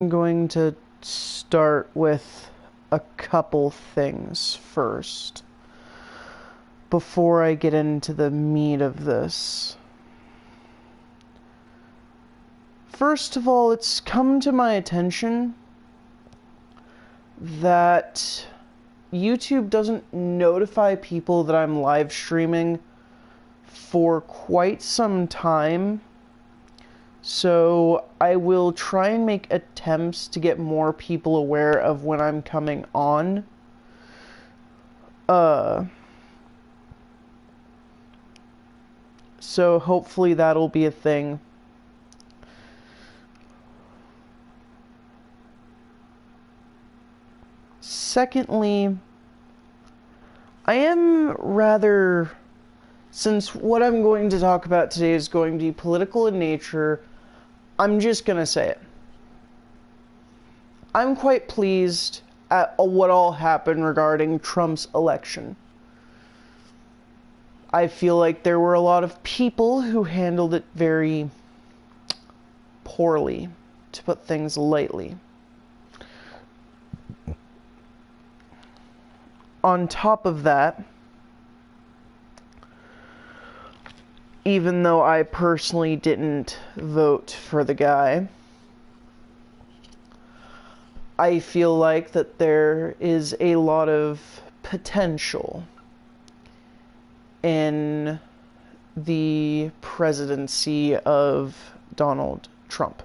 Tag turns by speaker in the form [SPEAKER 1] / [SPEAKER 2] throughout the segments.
[SPEAKER 1] I'm going to start with a couple things first before I get into the meat of this. First of all, it's come to my attention that YouTube doesn't notify people that I'm live streaming for quite some time. So I will try and make attempts to get more people aware of when I'm coming on. So hopefully that'll be a thing. Secondly, I am rather, since what I'm going to talk about today is going to be political in nature, I'm just going to say it. I'm quite pleased at what all happened regarding Trump's election. I feel like there were a lot of people who handled it very poorly, to put things lightly. On top of that, even though I personally didn't vote for the guy, I feel like that there is a lot of potential in the presidency of Donald Trump.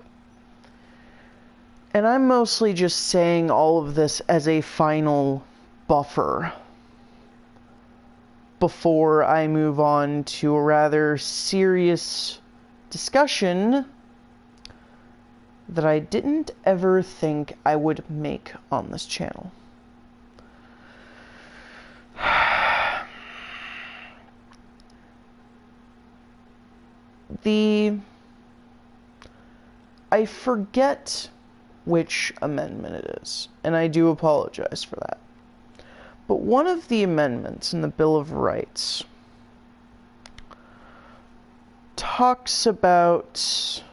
[SPEAKER 1] And I'm mostly just saying all of this as a final buffer before I move on to a rather serious discussion that I didn't ever think I would make on this channel. I forget which amendment it is, and I do apologize for that. But one of the amendments in the Bill of Rights talks about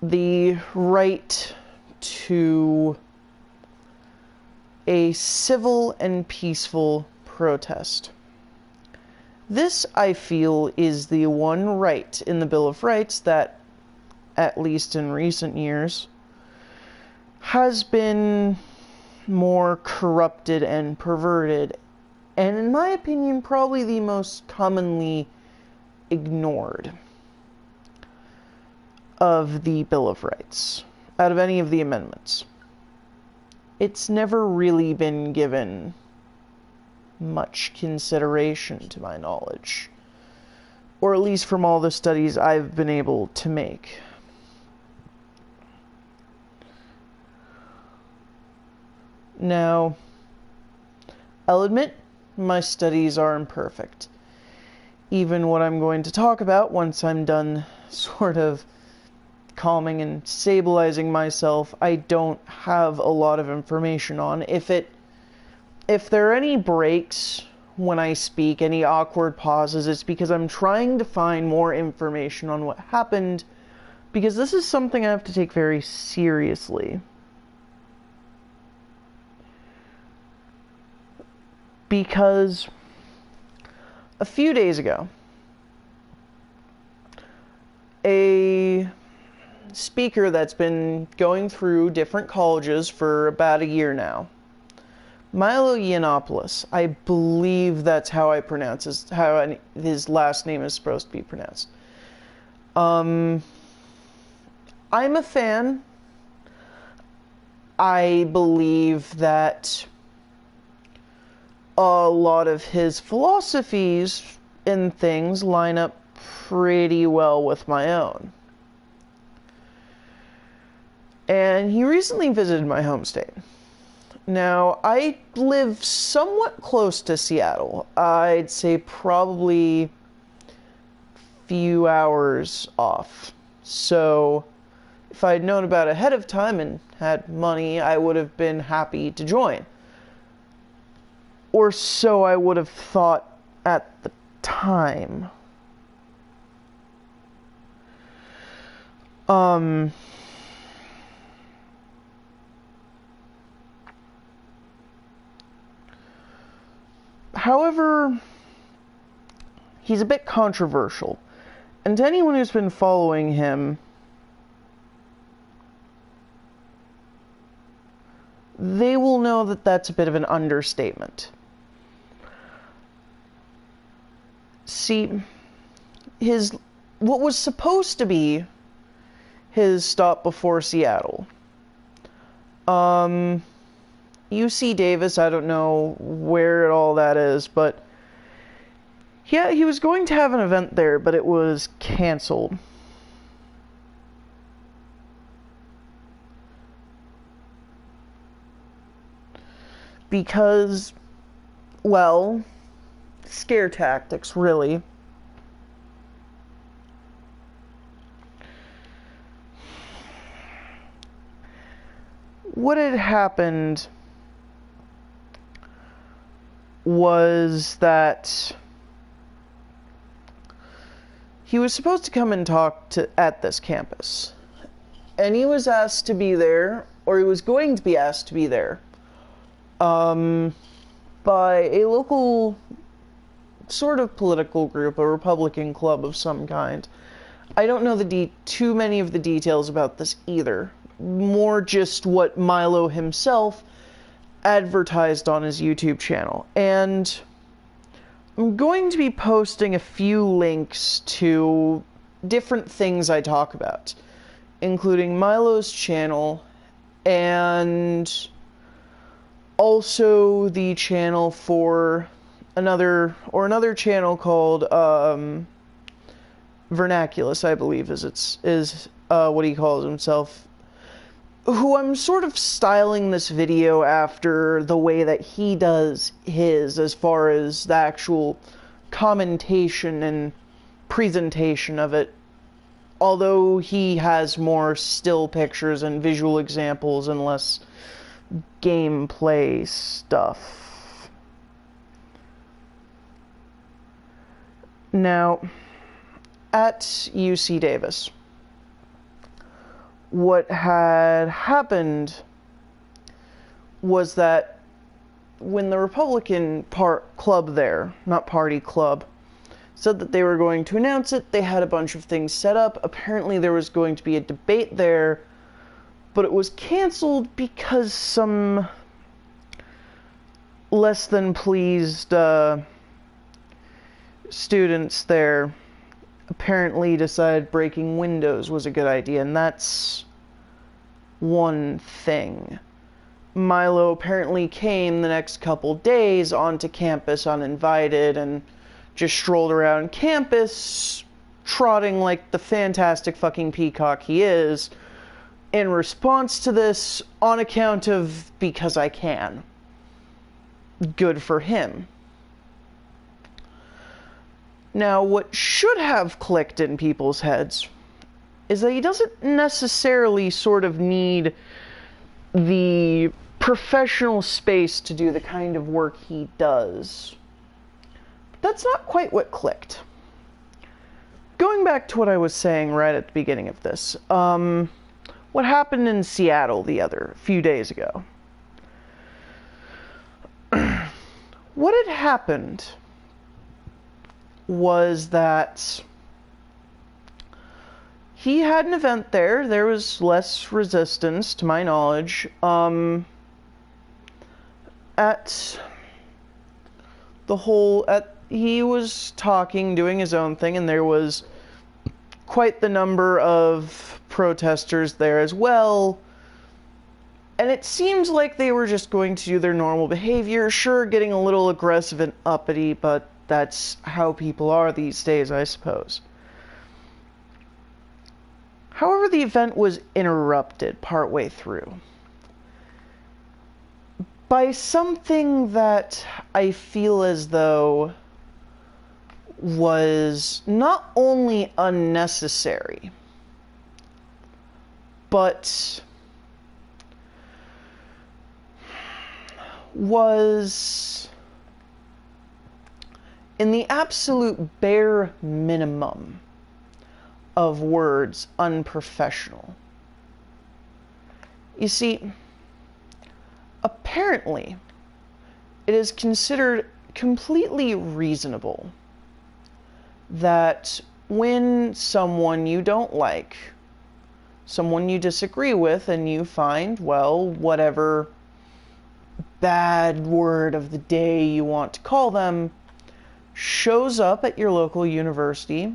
[SPEAKER 1] the right to a civil and peaceful protest. This, I feel, is the one right in the Bill of Rights that, at least in recent years, has been more corrupted and perverted, and in my opinion, probably the most commonly ignored of the Bill of Rights, out of any of the amendments. It's never really been given much consideration, to my knowledge, or at least from all the studies I've been able to make. Now, I'll admit, my studies are imperfect. Even what I'm going to talk about, once I'm done sort of calming and stabilizing myself, I don't have a lot of information on. If there are any breaks when I speak, any awkward pauses, it's because I'm trying to find more information on what happened, because this is something I have to take very seriously. Because a few days ago, a speaker that's been going through different colleges for about a year now, Milo Yiannopolous, I believe that's how I pronounce his last name is supposed to be pronounced. I'm a fan. I believe that a lot of his philosophies and things line up pretty well with my own. And he recently visited my home state. Now, I live somewhat close to Seattle. I'd say probably a few hours off. So, if I'd known about it ahead of time and had money, I would have been happy to join. Or so I would have thought at the time. Um, However, he's a bit controversial. And to anyone who's been following him, they will know that that's a bit of an understatement. See, what was supposed to be his stop before Seattle, UC Davis, I don't know where all that is, but yeah, he was going to have an event there, but it was canceled. Because, well, scare tactics, really. What had happened was that he was supposed to come and talk at this campus. And he was asked to be there, or he was going to be asked to be there, by a local sort of political group, a Republican club of some kind. I don't know too many of the details about this either. More just what Milo himself advertised on his YouTube channel. And I'm going to be posting a few links to different things I talk about, including Milo's channel and also the channel for another channel called Vernaculis, I believe is what he calls himself, who I'm sort of styling this video after the way that he does his, as far as the actual commentation and presentation of it, although he has more still pictures and visual examples and less gameplay stuff. Now, at UC Davis, what had happened was that when the Republican club there, not party, club, said that they were going to announce it, they had a bunch of things set up. Apparently there was going to be a debate there, but it was canceled because some less than pleased students there apparently decided breaking windows was a good idea, and that's one thing. Milo apparently came the next couple days onto campus uninvited and just strolled around campus, trotting like the fantastic fucking peacock he is, in response to this, on account of because I can. Good for him. Now, what should have clicked in people's heads is that he doesn't necessarily sort of need the professional space to do the kind of work he does. But that's not quite what clicked. Going back to what I was saying right at the beginning of this, what happened in Seattle a few days ago. What had happened was that he had an event there. There was less resistance, to my knowledge. He was talking, doing his own thing, and there was quite the number of protesters there as well. And it seems like they were just going to do their normal behavior, sure, getting a little aggressive and uppity, but that's how people are these days, I suppose. However, the event was interrupted partway through by something that I feel as though was not only unnecessary, but was in the absolute bare minimum of words unprofessional. You see, apparently, it is considered completely reasonable that when someone you don't like, someone you disagree with, and you find, well, whatever bad word of the day you want to call them, shows up at your local university,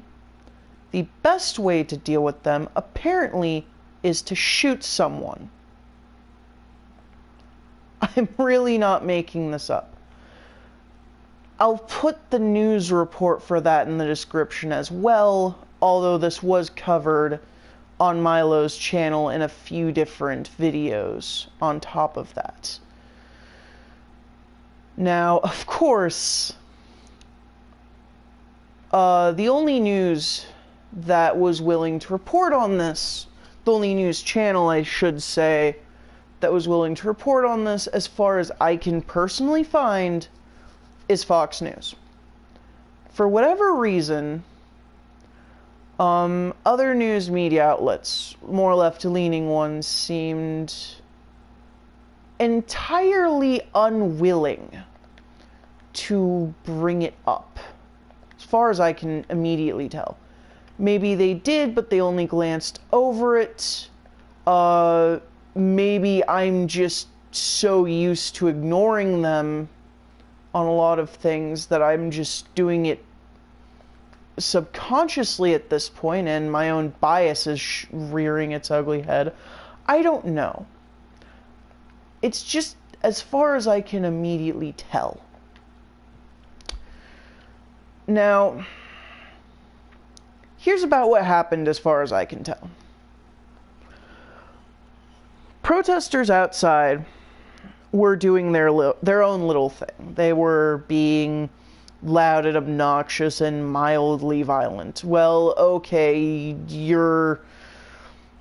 [SPEAKER 1] the best way to deal with them, apparently, is to shoot someone. I'm really not making this up. I'll put the news report for that in the description as well, although this was covered on Milo's channel in a few different videos on top of that. Now, of course, the only news that was willing to report on this, the only news channel, I should say, that was willing to report on this, as far as I can personally find, is Fox News. For whatever reason, other news media outlets, more left-leaning ones, seemed entirely unwilling to bring it up, as far as I can immediately tell. Maybe they did, but they only glanced over it. Maybe I'm just so used to ignoring them on a lot of things that I'm just doing it subconsciously at this point, and my own bias is rearing its ugly head. I don't know. It's just as far as I can immediately tell. Now, here's about what happened as far as I can tell. Protesters outside were doing their own little thing. They were being loud and obnoxious and mildly violent. Well, okay, you're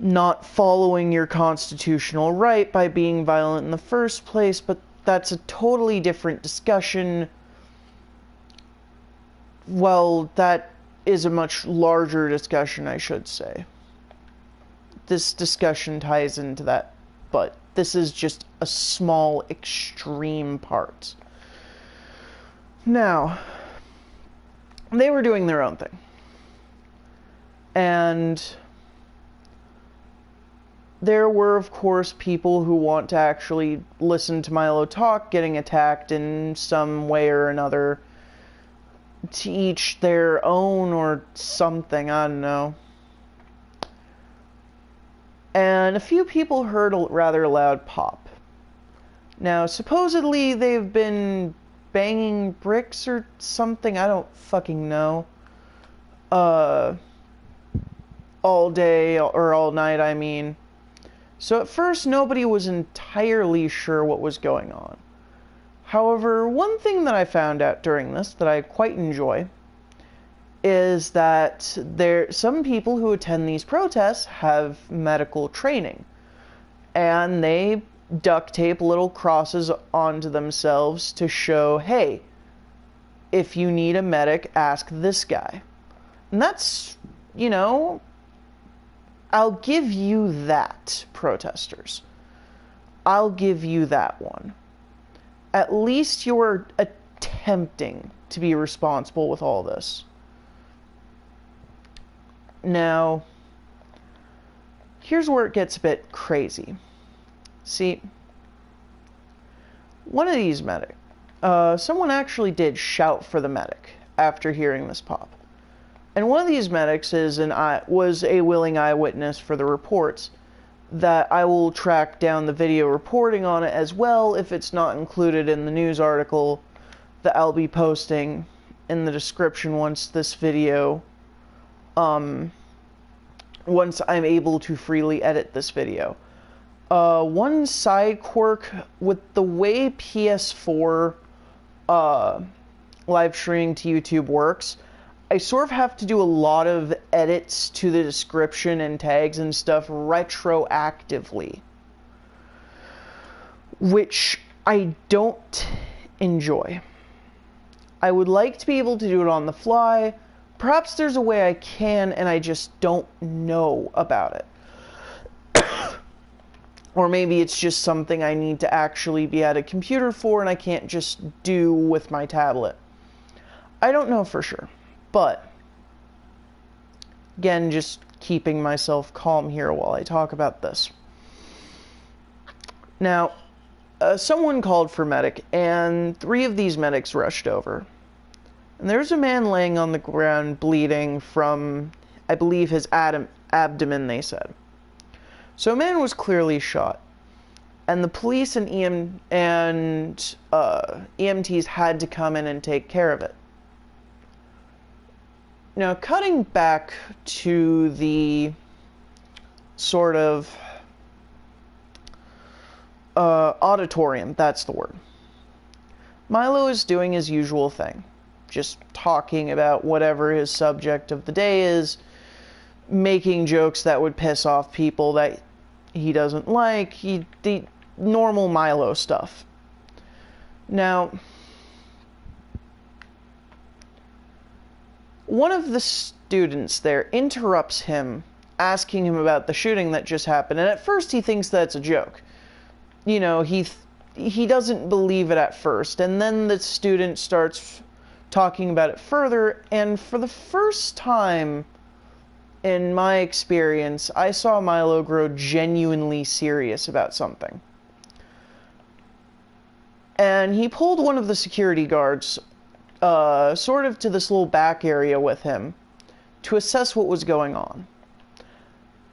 [SPEAKER 1] not following your constitutional right by being violent in the first place, but that's a totally different discussion. Well, that is a much larger discussion, I should say. This discussion ties into that, but this is just a small, extreme part. Now, they were doing their own thing. And there were, of course, people who want to actually listen to Milo talk getting attacked in some way or another, to each their own or something, I don't know. And a few people heard a rather loud pop. Now, supposedly they've been banging bricks or something, I don't fucking know. All day, or all night, I mean. So at first, nobody was entirely sure what was going on. However, one thing that I found out during this that I quite enjoy is that some people who attend these protests have medical training, and they duct tape little crosses onto themselves to show, hey, if you need a medic, ask this guy. And that's, you know, I'll give you that, protesters. I'll give you that one. At least you're attempting to be responsible with all this. Now, here's where it gets a bit crazy. See, one of these medics, someone actually did shout for the medic after hearing this pop. And one of these medics was a willing eyewitness for the reports, that I will track down the video reporting on it as well if it's not included in the news article that I'll be posting in the description once this video, once I'm able to freely edit this video. One side quirk with the way PS4 live streaming to YouTube works, I sort of have to do a lot of edits to the description and tags and stuff retroactively, which I don't enjoy. I would like to be able to do it on the fly. Perhaps there's a way I can, and I just don't know about it. Or maybe it's just something I need to actually be at a computer for, and I can't just do with my tablet. I don't know for sure. But, again, just keeping myself calm here while I talk about this. Now, someone called for medic, and 3 of these medics rushed over. And there's a man laying on the ground bleeding from, I believe, his abdomen, they said. So a man was clearly shot. And the police and EMTs had to come in and take care of it. Now, cutting back to the sort of auditorium, that's the word. Milo is doing his usual thing. Just talking about whatever his subject of the day is, making jokes that would piss off people that he doesn't like, the normal Milo stuff. Now, one of the students there interrupts him, asking him about the shooting that just happened, and at first he thinks that's a joke. You know, he doesn't believe it at first, and then the student starts talking about it further, and for the first time in my experience, I saw Milo grow genuinely serious about something. And he pulled one of the security guards sort of to this little back area with him to assess what was going on.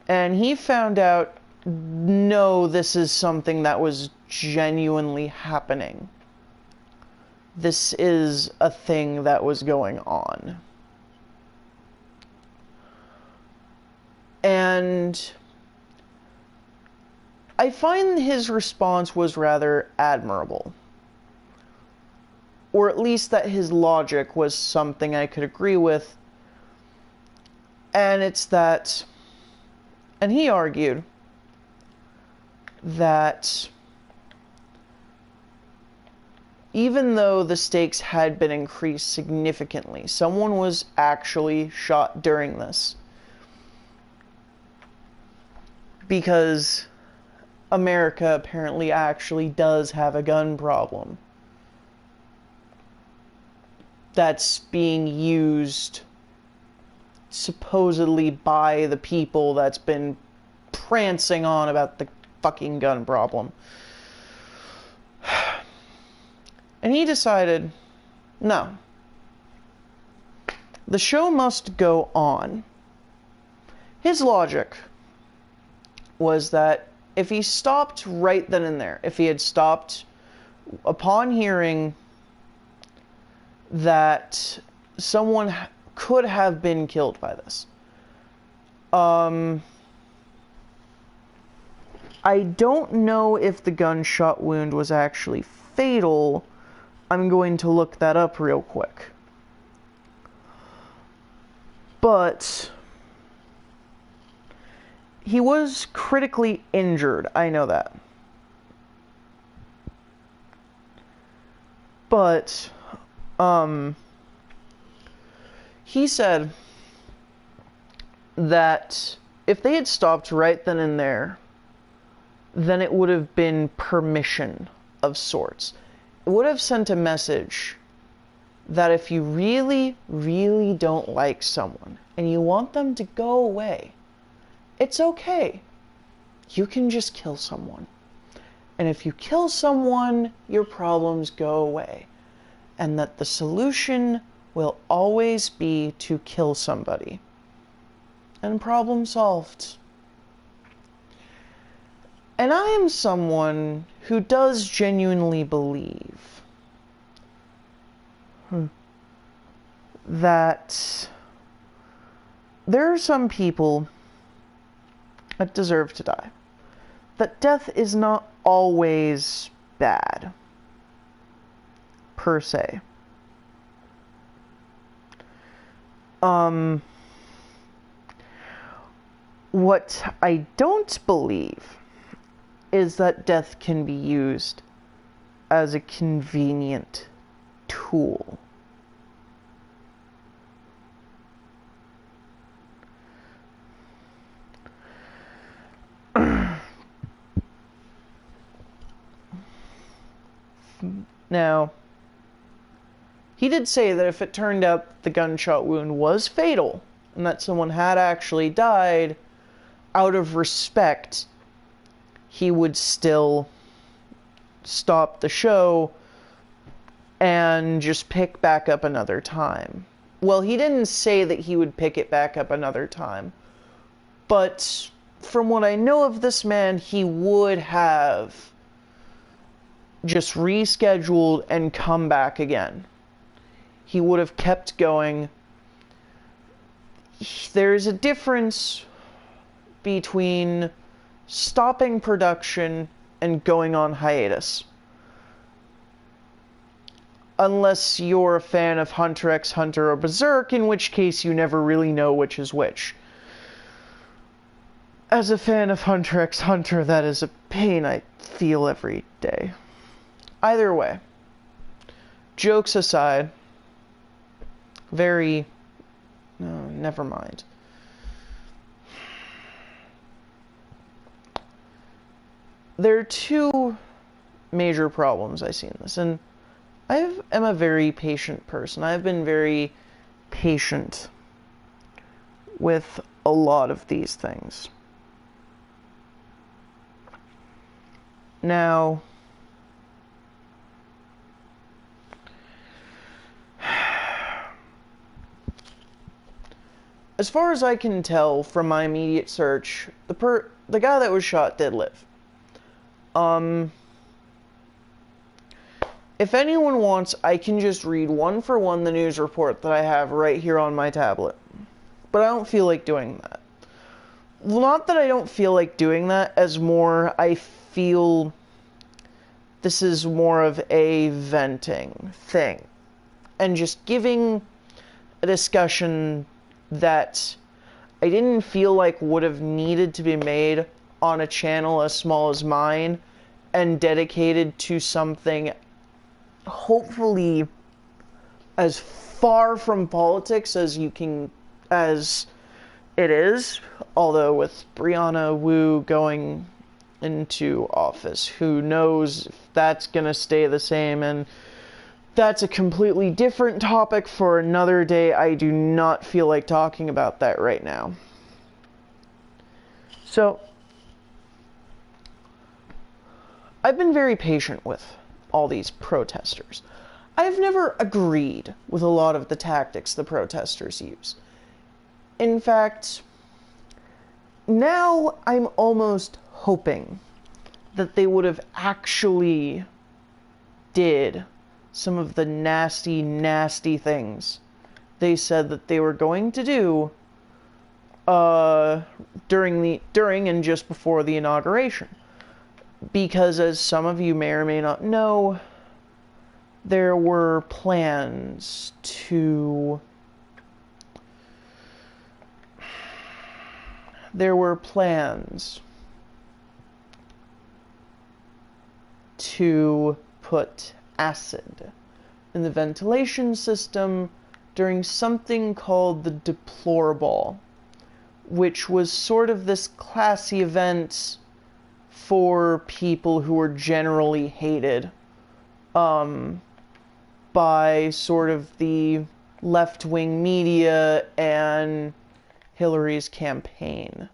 [SPEAKER 1] And he found out, no, this is something that was genuinely happening. This is a thing that was going on. And I find his response was rather admirable. Or at least that his logic was something I could agree with. And it's that, and he argued that even though the stakes had been increased significantly, someone was actually shot during this. Because America apparently actually does have a gun problem that's being used supposedly by the people that's been prancing on about the fucking gun problem. And he decided, no. The show must go on. His logic was that if he stopped right then and there, if he had stopped upon hearing that someone could have been killed by this, I don't know if the gunshot wound was actually fatal. I'm going to look that up real quick. But he was critically injured, I know that. But, he said that if they had stopped right then and there, then it would have been permission of sorts. It would have sent a message that if you really, really don't like someone and you want them to go away, it's okay. You can just kill someone. And if you kill someone, your problems go away. And that the solution will always be to kill somebody. And problem solved. And I am someone who does genuinely believe that there are some people that deserve to die. That death is not always bad, per se. What I don't believe is that death can be used as a convenient tool. Now, he did say that if it turned out the gunshot wound was fatal, and that someone had actually died, out of respect, he would still stop the show and just pick back up another time. Well, he didn't say that he would pick it back up another time, but from what I know of this man, he would have just rescheduled and come back again. He would have kept going. There's a difference between stopping production and going on hiatus. Unless you're a fan of Hunter x Hunter or Berserk, in which case you never really know which is which. As a fan of Hunter x Hunter, that is a pain I feel every day. Either way, jokes aside, no, never mind. There are two major problems I see in this, and I am a very patient person. I've been very patient with a lot of these things. Now, as far as I can tell from my immediate search, the guy that was shot did live. If anyone wants, I can just read one for one the news report that I have right here on my tablet. But I don't feel like doing that. Well, not that I don't feel like doing that, as more I feel this is more of a venting thing. And just giving a discussion that I didn't feel like would have needed to be made on a channel as small as mine and dedicated to something hopefully as far from politics as it is, although with Brianna Wu going into office, who knows if that's gonna stay the same, and that's a completely different topic for another day. I do not feel like talking about that right now. So, I've been very patient with all these protesters. I've never agreed with a lot of the tactics the protesters use. In fact, now I'm almost hoping that they would have actually did some of the nasty, nasty things they said that they were going to do during and just before the inauguration. Because as some of you may or may not know, there were plans to put acid in the ventilation system during something called the Deplorable, which was sort of this classy event for people who were generally hated by sort of the left-wing media and Hillary's campaign.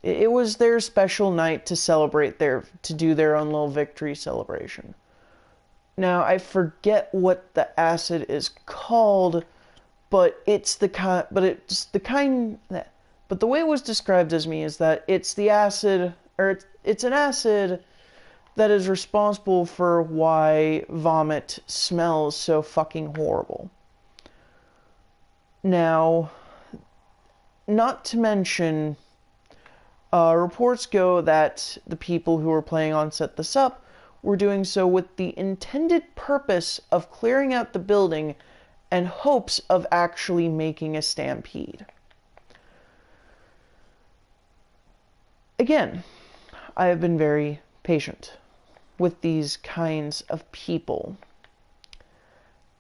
[SPEAKER 1] It was their special night to to do their own little victory celebration. Now, I forget what the acid is called, but the way it was described as me is that it's the acid, or it's an acid that is responsible for why vomit smells so fucking horrible. Now, not to mention, reports go that the people who were planning on set this up were doing so with the intended purpose of clearing out the building and hopes of actually making a stampede. Again, I have been very patient with these kinds of people,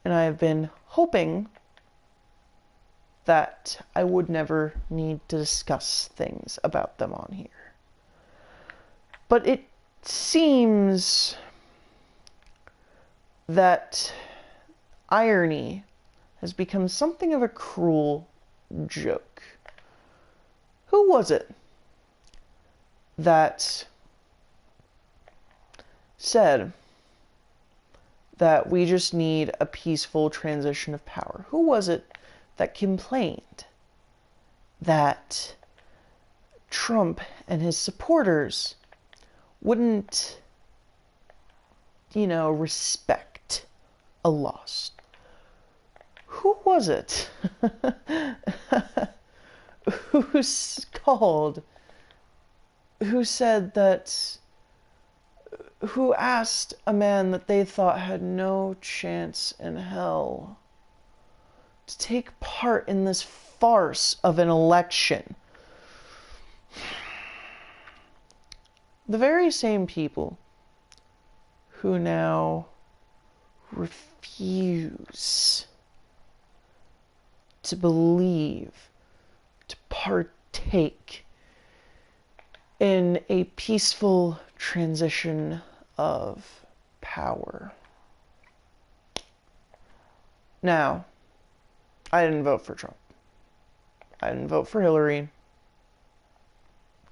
[SPEAKER 1] and I have been hoping that I would never need to discuss things about them on here. But it seems that irony has become something of a cruel joke. Who was it that said that we just need a peaceful transition of power? Who was it that complained that Trump and his supporters wouldn't, respect a loss? Who was it who asked a man that they thought had no chance in hell to take part in this farce of an election? The very same people who now refuse to believe, to partake in a peaceful transition of power. Now, I didn't vote for Trump. I didn't vote for Hillary.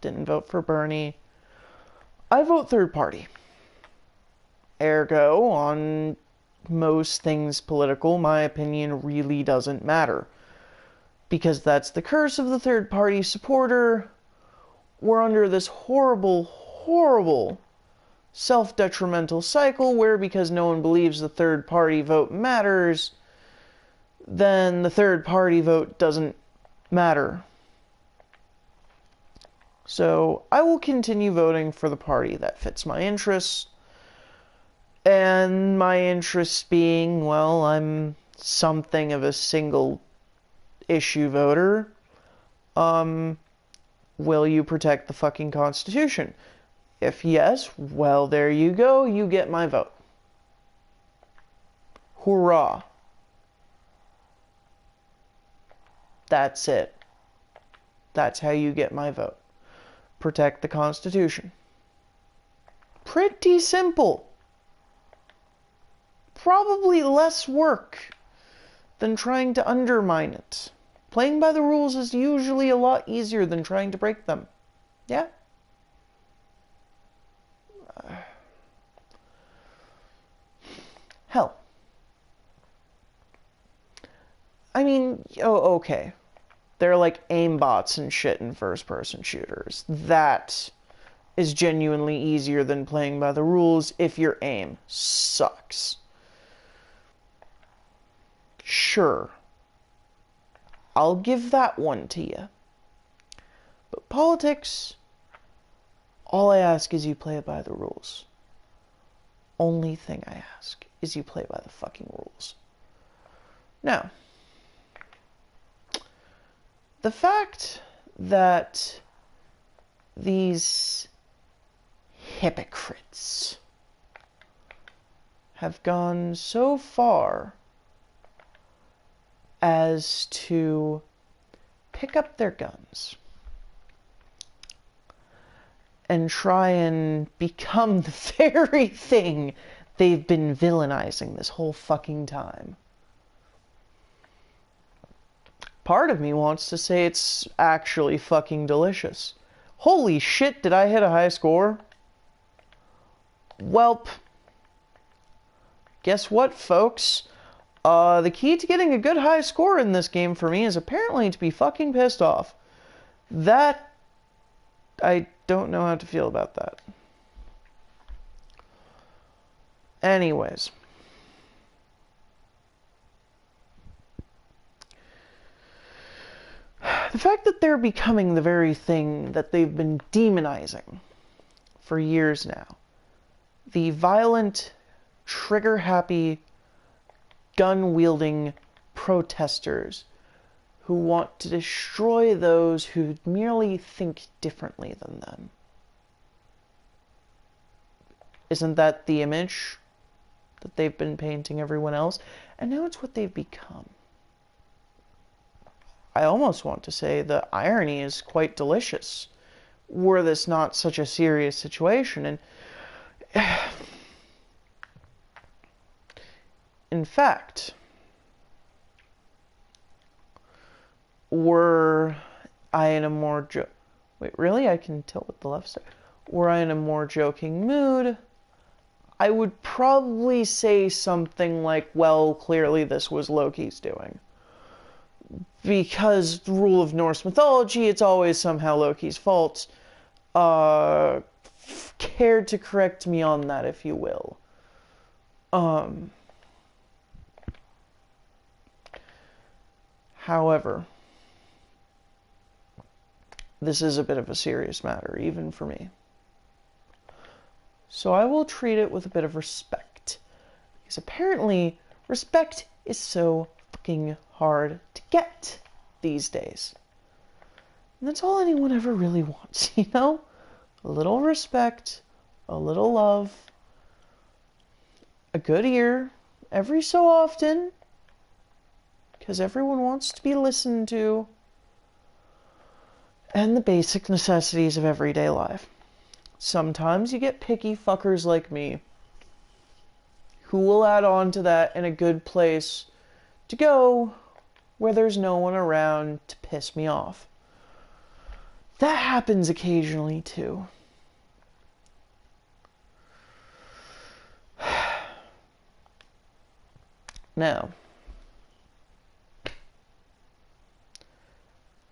[SPEAKER 1] Didn't vote for Bernie. I vote third party. Ergo, on most things political, my opinion really doesn't matter. Because that's the curse of the third party supporter. We're under this horrible, horrible self-detrimental cycle where, because no one believes the third party vote matters, then the third party vote doesn't matter. So I will continue voting for the party that fits my interests. And my interests being, well, I'm something of a single issue voter. Will you protect the fucking Constitution? If yes, well, there you go. You get my vote. Hurrah. That's it. That's how you get my vote. Protect the Constitution. Pretty simple. Probably less work than trying to undermine it. Playing by the rules is usually a lot easier than trying to break them. Yeah? Hell. I mean, okay. They're like aimbots and shit in first-person shooters. That is genuinely easier than playing by the rules if your aim sucks. Sure. I'll give that one to you. But politics, all I ask is you play it by the rules. Only thing I ask is you play by the fucking rules. Now, the fact that these hypocrites have gone so far as to pick up their guns and try and become the very thing they've been villainizing this whole fucking time. Part of me wants to say it's actually fucking delicious. Holy shit, did I hit a high score? Welp. Guess what, folks? The key to getting a good high score in this game for me is apparently to be fucking pissed off. That, I don't know how to feel about that. Anyways. The fact that they're becoming the very thing that they've been demonizing for years now. The violent, trigger-happy, gun-wielding protesters who want to destroy those who merely think differently than them. Isn't that the image that they've been painting everyone else? And now it's what they've become. I almost want to say the irony is quite delicious, were this not such a serious situation. And In fact, were I in a more wait, really? I can tilt with the left side. Were I in a more joking mood, I would probably say something like, well, clearly this was Loki's doing. Because the rule of Norse mythology, it's always somehow Loki's fault. Care to correct me on that, if you will. However, this is a bit of a serious matter, even for me. So I will treat it with a bit of respect. Because apparently, respect is so fucking hard to get these days. And that's all anyone ever really wants, you know? A little respect, a little love, a good ear, every so often, because everyone wants to be listened to, and the basic necessities of everyday life. Sometimes you get picky fuckers like me who will add on to that in a good place to go where there's no one around to piss me off. That happens occasionally too. Now,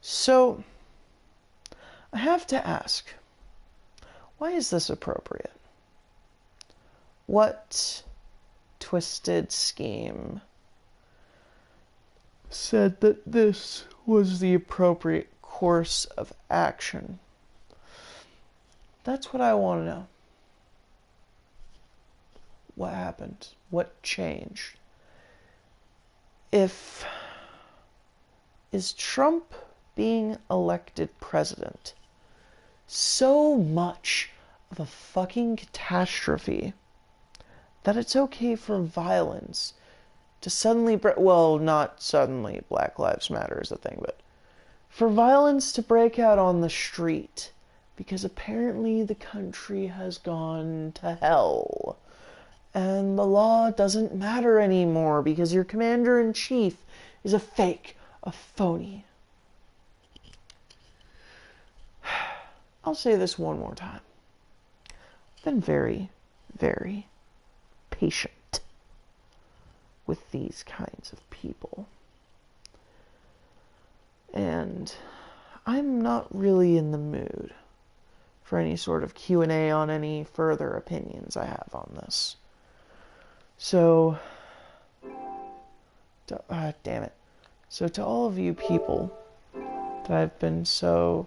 [SPEAKER 1] so I have to ask, why is this appropriate? What twisted scheme said that this was the appropriate course of action? That's what I want to know. What happened? What changed? Is Trump being elected president so much of a fucking catastrophe that it's okay for violence to suddenly well, not suddenly, Black Lives Matter is a thing, but for violence to break out on the street because apparently the country has gone to hell and the law doesn't matter anymore because your commander-in-chief is a fake, a phony. I'll say this one more time. I've been very, very patient with these kinds of people. And I'm not really in the mood for any sort of Q&A on any further opinions I have on this. So, damn it. So to all of you people that I've been so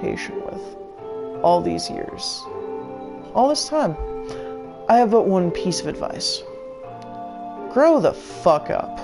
[SPEAKER 1] patient with all these years, all this time, I have but one piece of advice. Grow the fuck up.